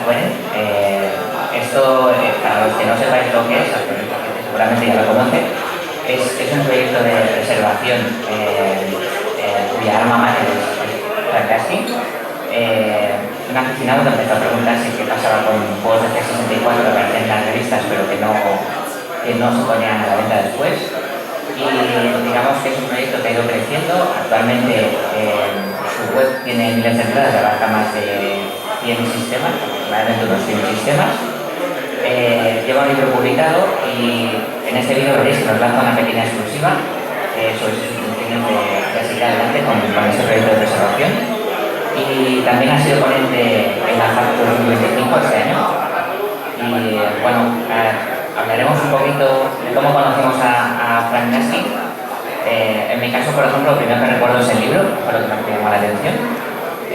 fueron. Esto, para los que no sepáis lo que es, seguramente ya lo conocen, es un proyecto de preservación cuya alma mater es Gasking. Un aficionado que empezó a preguntarse qué pasaba con juegos de C64 que aparecían en las revistas pero que no se ponían a la venta después. Y digamos que es un proyecto que ha ido creciendo. Actualmente su web tiene miles de entradas y abarca más de 100 sistemas, aproximadamente unos 100 sistemas. Lleva un libro publicado y en este vídeo veréis que nos lanza una pequeña exclusiva sobre sus intenciones de seguir adelante con este proyecto de preservación. Y también ha sido ponente en la FAC 2025 este año. Y bueno, hablaremos un poquito de cómo conocimos a Frank Gasking. En mi caso, por ejemplo, lo primero que recuerdo es el libro, fue lo que me llamó la atención.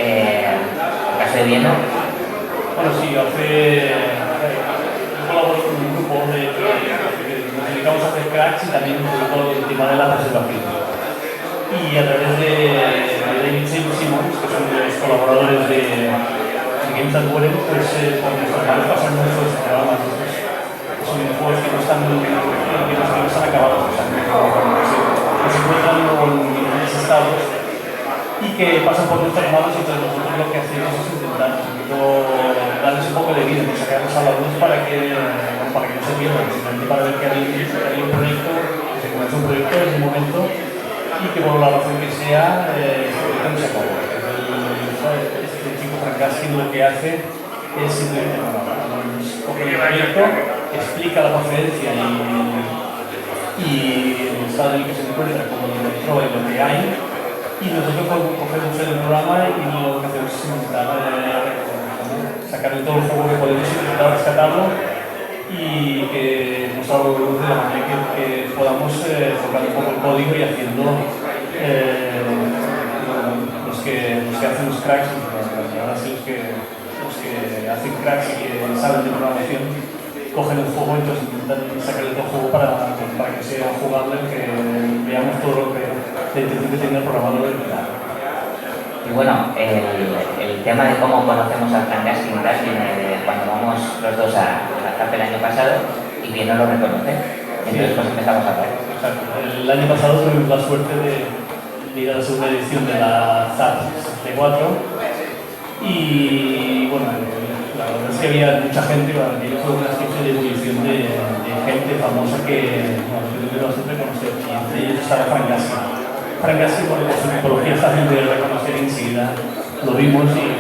El caso de Bieno. Bueno, sí, yo colaboro con un grupo que nos dedicamos a hacer cracks y también sobre todo el tema de la preservación. Y a través de David Simmons, que son los colaboradores de Games that Fueron, pues por nuestras manos pasan muchos programas. Son juegos que no están acabados, o sea, que se encuentran en diferentes estados y que pasan por nuestras manos. Entonces nosotros lo que hacemos es intentar darles un poco de vida, sacarlos a la luz para que no se pierdan, simplemente para ver que hay un proyecto, que se comienza un proyecto en un momento y que por la razón que sea, no se acabó. Este chico Frank Gasking lo que hace es simplemente coge el proyecto, explica la procedencia y el estado en el que se encuentra, como lo entró y lo que hay, y nosotros cogemos el programa y lo que hacemos es intentar sacarle todo el juego que podemos, intentar rescatarlo y que nos haga luz de la manera que podamos tocar un poco el código y haciendo los que hacen los cracks, ahora sí los que hacen cracks y que saben de programación, cogen el juego y entonces intentan sacarle todo el juego para que sea jugable, que veamos todo lo que la intención que tiene el programador. Y bueno, el tema de cómo conocemos a Frank Gasking viene de cuando vamos los dos a la CAP el año pasado y bien no lo reconoce. Entonces pues empezamos a hablar. Exacto. El año pasado tuvimos la suerte de ir a la segunda edición de la ZAP 64 y bueno, la verdad es que había mucha gente, fue una especie de ebullición de gente famosa que tuvimos la suerte de conocer, y entre ellos estaba Frank Gasking. Frank Gasking, por su tipología fácil de reconocer enseguida, lo vimos y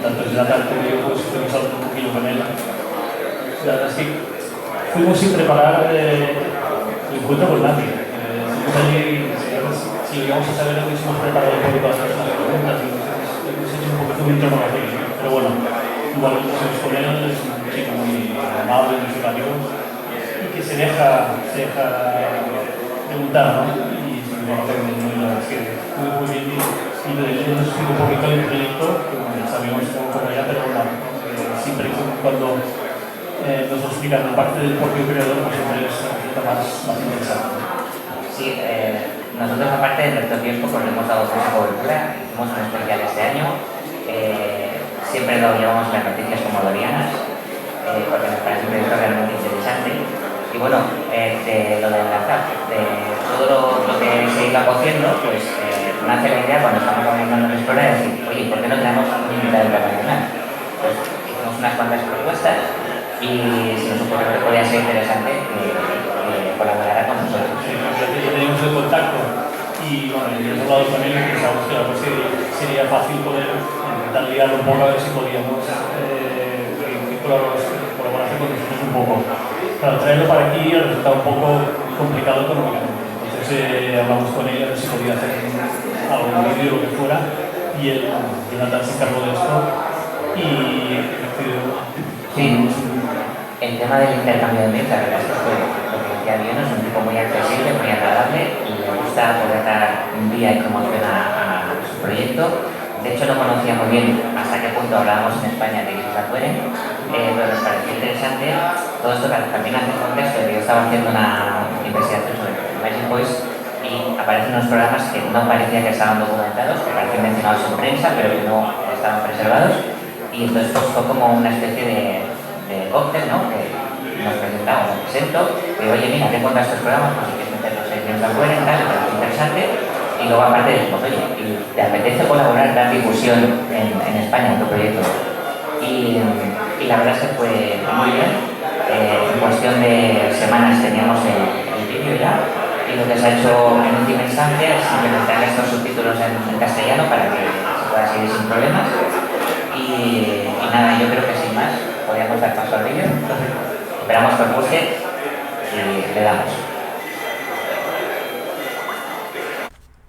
tanto desde la tarde como yo pues fuimos hablando un poquillo con él. La verdad es que fuimos sin preparar el encuentro con nadie. Si íbamos a saber lo que hemos preparado un poquito las preguntas, hemos hecho un poquito de interrogatorio. Pero bueno, igual con él es un chico muy amable, muy simpático y que se deja preguntar, ¿no? Y se me va a hacer muy bien y nos explica un poquito el proyecto, que bueno, sabíamos cómo era, pero bueno, siempre cuando nos explican la parte del propio creador, pues siempre es más interesante. Sí, nosotros aparte de nuestro tiempo pues le hemos dado mucha cobertura, hicimos un especial este año, siempre lo llevamos en las noticias comodorianas, porque nos parece un proyecto realmente interesante. Y bueno, de lo de la CAP, de todo lo que se iba cociendo, pues nace la idea cuando estamos organizando el Explora de decir, oye, ¿por qué no tenemos un invitado internacional? Pues hicimos unas cuantas propuestas y se nos ocurrió que podía ser interesante que colaborara con nosotros. Sí, ya teníamos el contacto y bueno, y hemos hablado con él y pensamos que pues, sería fácil poder intentar liarlo un poco a ver si podíamos colaborar con nosotros un poco. Claro, traerlo para aquí ha resultado un poco complicado económicamente. Entonces hablamos con él a ver si podía hacer algún vídeo o lo que fuera y él, Jonatan, se encargó de esto y sí, el tema del intercambio de mails, la verdad es que fue lo que decía Bieno, es un tipo muy accesible, muy agradable y le gusta poder dar un día y promoción a su proyecto. De hecho, no conocía muy bien hasta qué punto hablábamos en España de Games that Fueron, pero nos pareció interesante todo esto también hace un contexto de que yo estaba haciendo una investigación sobre Magic Boys y aparecen unos programas que no parecía que estaban documentados, que parecían mencionados en prensa, pero que no estaban preservados. Y Y entonces pues, fue como una especie de cóctel, ¿no? Que nos presentamos, nos presento, digo, oye, mira, tengo estos programas, pues si quieres meterlos en la web, tal, es interesante. Y luego aparte decimos, oye, ¿te apetece colaborar, dar difusión en España en tu proyecto? Y la verdad es que fue muy bien. En cuestión de semanas teníamos el vídeo ya, y lo que se ha hecho en última instancia es implementar estos subtítulos en castellano para que se pueda seguir sin problemas. Y nada, yo creo que sin más podríamos dar paso al vídeo. Esperamos que os guste y le damos.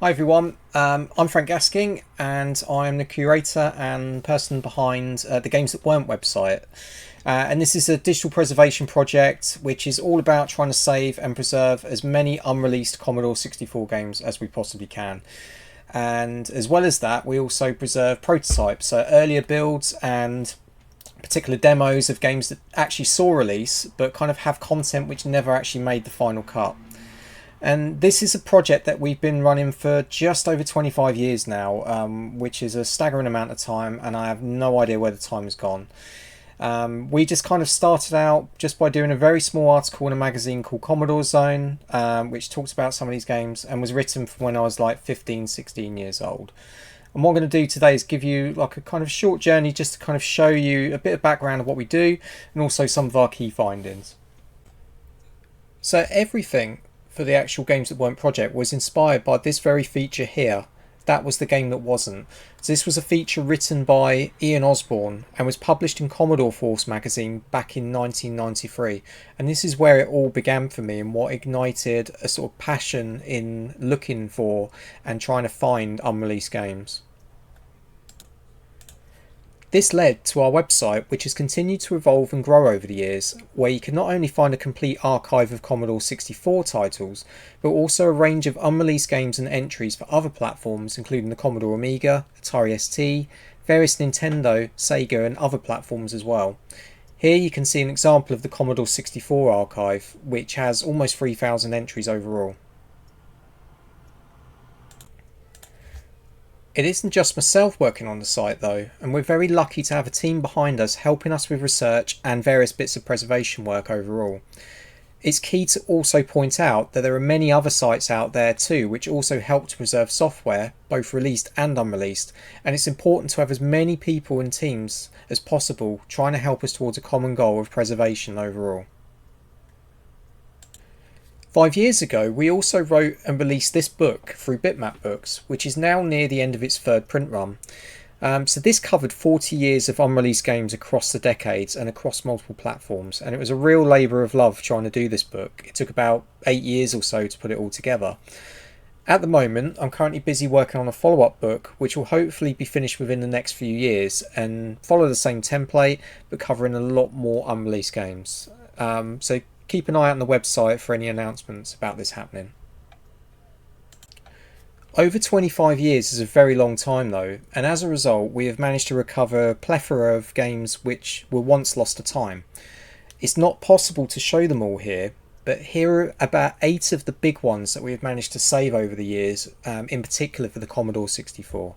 Hi everyone, I'm Frank Gasking and I'm the curator and person behind the Games That Weren't website. And this is a digital preservation project which is all about trying to save and preserve as many unreleased Commodore 64 games as we possibly can. And as well as that, we also preserve prototypes, so earlier builds and particular demos of games that actually saw release but kind of have content which never actually made the final cut. And this is a project that we've been running for just over 25 years now, which is a staggering amount of time, and I have no idea where the time has gone. We just kind of started out just by doing a very small article in a magazine called Commodore Zone, which talks about some of these games and was written from when I was like 15, 16 years old. And what I'm going to do today is give you like a kind of short journey just to kind of show you a bit of background of what we do and also some of our key findings. So everything for the actual Games That Weren't project was inspired by this very feature here. That was the game that wasn't. So this was a feature written by Ian Osborne and was published in Commodore Force magazine back in 1993. And this is where it all began for me and what ignited a sort of passion in looking for and trying to find unreleased games. This led to our website, which has continued to evolve and grow over the years, where you can not only find a complete archive of Commodore 64 titles, but also a range of unreleased games and entries for other platforms, including the Commodore Amiga, Atari ST, various Nintendo, Sega and other platforms as well. Here you can see an example of the Commodore 64 archive, which has almost 3,000 entries overall. It isn't just myself working on the site though, and we're very lucky to have a team behind us helping us with research and various bits of preservation work overall. It's key to also point out that there are many other sites out there too which also help to preserve software, both released and unreleased, and it's important to have as many people and teams as possible trying to help us towards a common goal of preservation overall. 5 years ago, we also wrote and released this book through Bitmap Books, which is now near the end of its third print run. So this covered 40 years of unreleased games across the decades and across multiple platforms, and it was a real labour of love trying to do this book. It took about 8 years or so to put it all together. At the moment, I'm currently busy working on a follow-up book, which will hopefully be finished within the next few years and follow the same template, but covering a lot more unreleased games. So keep an eye out on the website for any announcements about this happening. Over 25 years is a very long time though, and as a result we have managed to recover a plethora of games which were once lost to time. It's not possible to show them all here, but here are about 8 of the big ones that we have managed to save over the years, in particular for the Commodore 64.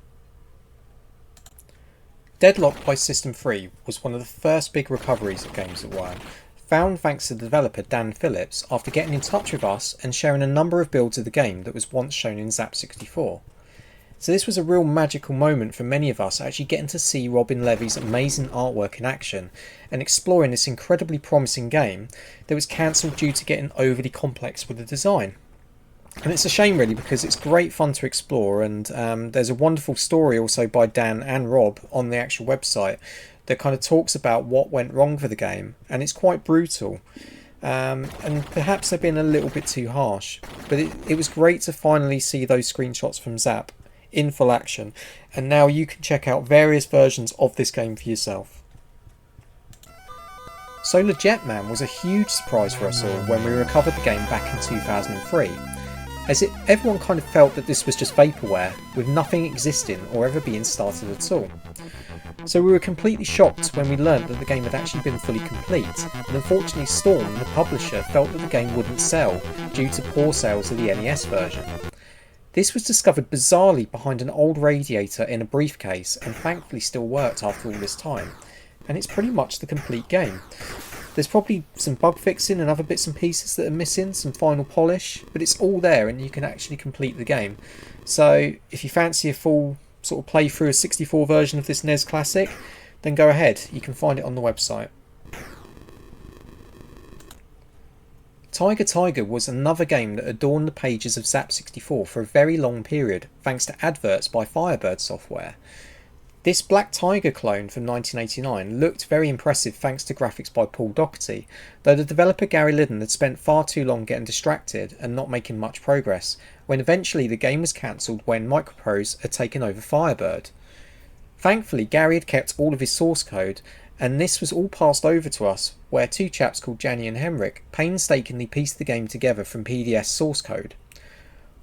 Deadlock by System 3 was one of the first big recoveries of Games That Weren't, found thanks to the developer Dan Phillips after getting in touch with us and sharing a number of builds of the game that was once shown in Zap64. So this was a real magical moment for many of us, actually getting to see Robin Levy's amazing artwork in action and exploring this incredibly promising game that was cancelled due to getting overly complex with the design. And it's a shame really, because it's great fun to explore, and there's a wonderful story also by Dan and Rob on the actual website that kind of talks about what went wrong for the game, and it's quite brutal, and perhaps they've been a little bit too harsh, but it was great to finally see those screenshots from Zap in full action, and now you can check out various versions of this game for yourself. Solar Jetman was a huge surprise for us all when we recovered the game back in 2003, as everyone kind of felt that this was just vaporware with nothing existing or ever being started at all. So we were completely shocked when we learnt that the game had actually been fully complete, and unfortunately Storm, the publisher, felt that the game wouldn't sell due to poor sales of the NES version. This was discovered bizarrely behind an old radiator in a briefcase and thankfully still worked after all this time. And it's pretty much the complete game. There's probably some bug fixing and other bits and pieces that are missing, some final polish, but it's all there and you can actually complete the game. So if you fancy a full sort of playthrough a 64 version of this NES classic, then go ahead, you can find it on the website. Tiger was another game that adorned the pages of Zap64 for a very long period, thanks to adverts by Firebird Software. This Black Tiger clone from 1989 looked very impressive thanks to graphics by Paul Doherty, though the developer Gary Liddon had spent far too long getting distracted and not making much progress, when eventually the game was cancelled when Microprose had taken over Firebird. Thankfully, Gary had kept all of his source code, and this was all passed over to us, where two chaps called Janny and Henrik painstakingly pieced the game together from PDS source code.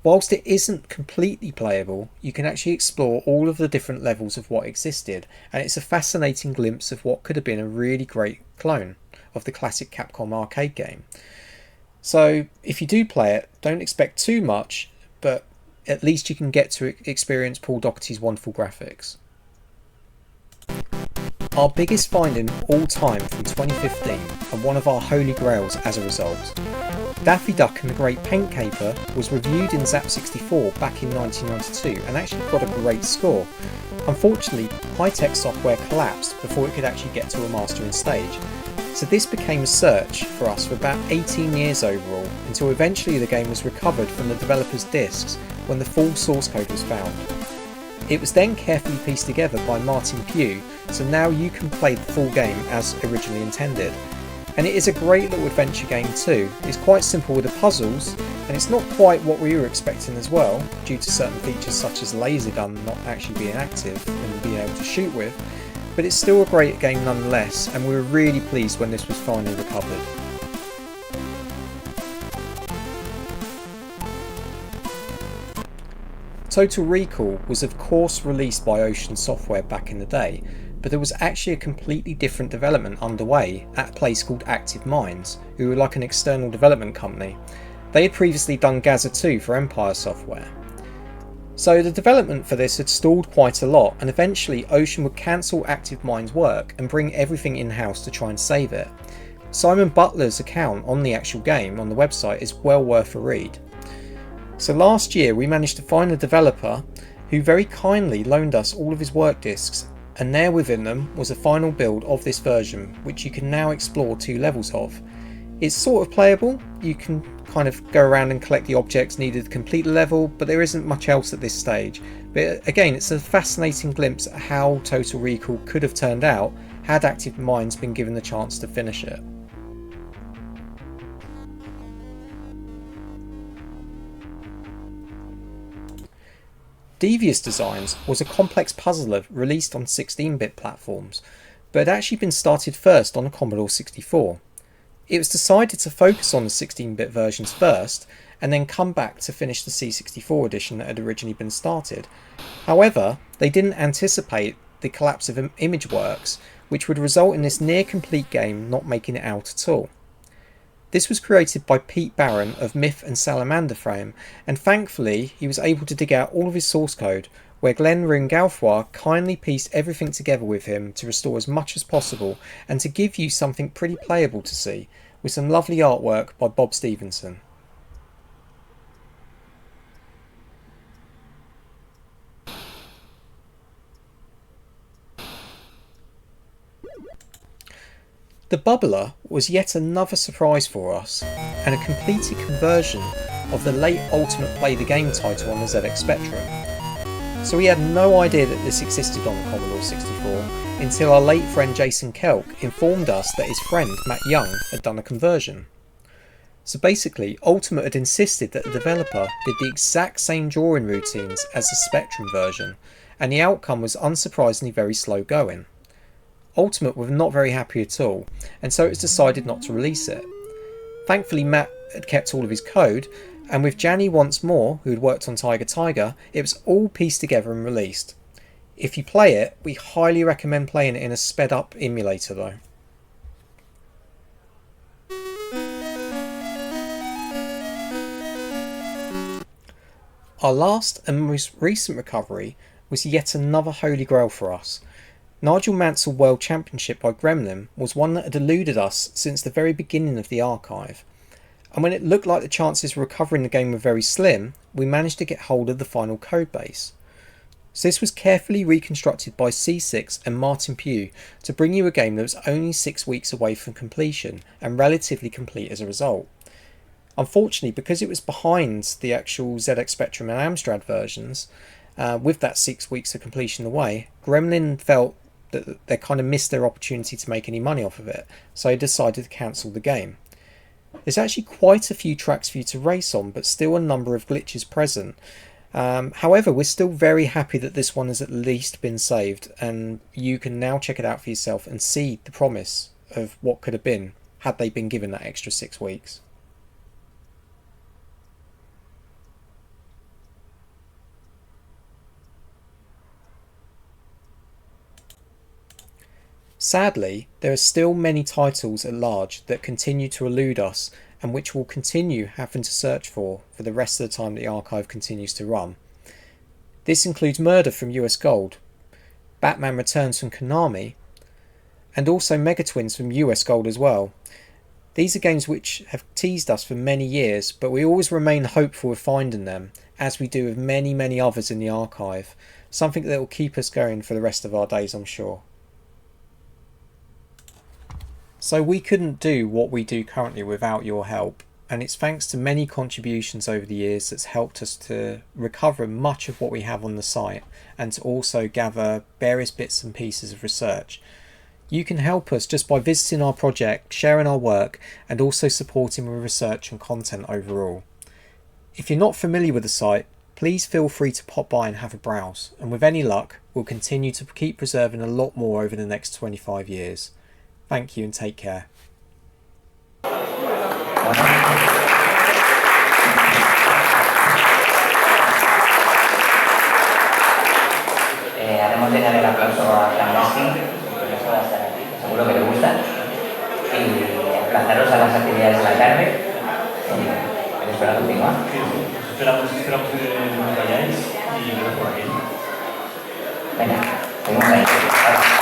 Whilst it isn't completely playable, you can actually explore all of the different levels of what existed, and it's a fascinating glimpse of what could have been a really great clone of the classic Capcom arcade game. So if you do play it, don't expect too much, but at least you can get to experience Paul Doherty's wonderful graphics. Our biggest finding of all time from 2015, and one of our holy grails as a result. Daffy Duck and the Great Paint Caper was reviewed in Zap64 back in 1992 and actually got a great score. Unfortunately, high-tech software collapsed before it could actually get to a mastering stage, so this became a search for us for about 18 years overall, until eventually the game was recovered from the developer's disks when the full source code was found. It was then carefully pieced together by Martin Pugh, so now you can play the full game as originally intended. And it is a great little adventure game too. It's quite simple with the puzzles, and it's not quite what we were expecting as well, due to certain features such as laser gun not actually being active and being able to shoot with, but it's still a great game nonetheless, and we were really pleased when this was finally recovered. Total Recall was of course released by Ocean Software back in the day, but there was actually a completely different development underway at a place called Active Minds, who were like an external development company. They had previously done Gaza 2 for Empire Software. So the development for this had stalled quite a lot, and eventually Ocean would cancel Active Minds' work and bring everything in-house to try and save it. Simon Butler's account on the actual game on the website is well worth a read. So last year we managed to find a developer who very kindly loaned us all of his work discs, and there within them was a final build of this version, which you can now explore 2 levels of. It's sort of playable, you can kind of go around and collect the objects needed to complete the level, but there isn't much else at this stage. But again, it's a fascinating glimpse at how Total Recall could have turned out had Active Minds been given the chance to finish it. Devious Designs was a complex puzzler released on 16-bit platforms, but had actually been started first on a Commodore 64. It was decided to focus on the 16-bit versions first, and then come back to finish the C64 edition that had originally been started. However, they didn't anticipate the collapse of ImageWorks, which would result in this near-complete game not making it out at all. This was created by Pete Barron of Myth and Salamander Frame, and thankfully he was able to dig out all of his source code, where Glenn Rungalfoy kindly pieced everything together with him to restore as much as possible and to give you something pretty playable to see, with some lovely artwork by Bob Stevenson. The Bubbler was yet another surprise for us, and a completed conversion of the late Ultimate Play the Game title on the ZX Spectrum. So we had no idea that this existed on the Commodore 64 until our late friend Jason Kelk informed us that his friend Matt Young had done a conversion. So basically, Ultimate had insisted that the developer did the exact same drawing routines as the Spectrum version, and the outcome was unsurprisingly very slow going. Ultimate were not very happy at all, and so it was decided not to release it. Thankfully Matt had kept all of his code, and with Janny once more, who had worked on Tiger, it was all pieced together and released. If you play it, we highly recommend playing it in a sped up emulator though. Our last and most recent recovery was yet another holy grail for us. Nigel Mansell World Championship by Gremlin was one that had eluded us since the very beginning of the archive, and when it looked like the chances of recovering the game were very slim, we managed to get hold of the final codebase. So this was carefully reconstructed by C6 and Martin Pugh to bring you a game that was only 6 weeks away from completion and relatively complete as a result. Unfortunately, because it was behind the actual ZX Spectrum and Amstrad versions, with that 6 weeks of completion away, Gremlin felt that they kind of missed their opportunity to make any money off of it, so they decided to cancel the game. There's actually quite a few tracks for you to race on, but still a number of glitches present. However, we're still very happy that this one has at least been saved, and you can now check it out for yourself and see the promise of what could have been had they been given that extra 6 weeks. Sadly, there are still many titles at large that continue to elude us and which we'll continue having to search for the rest of the time the archive continues to run. This includes Murder from US Gold, Batman Returns from Konami, and also Megatwins from US Gold as well. These are games which have teased us for many years, but we always remain hopeful of finding them, as we do with many others in the archive, something that will keep us going for the rest of our days, I'm sure. So we couldn't do what we do currently without your help, and it's thanks to many contributions over the years that's helped us to recover much of what we have on the site and to also gather various bits and pieces of research. You can help us just by visiting our project, sharing our work, and also supporting with research and content overall. If you're not familiar with the site, please feel free to pop by and have a browse, and with any luck, we'll continue to keep preserving a lot more over the next 25 years. Thank you and take care. Haremos llegar el aplauso a Gasking, porque eso va a estar aquí, seguro que le gusta. Y emplazaros a las actividades de la tarde. Espero continuar. Esperamos que nos vayáis y nos por aquí. Venga, seguimos ahí.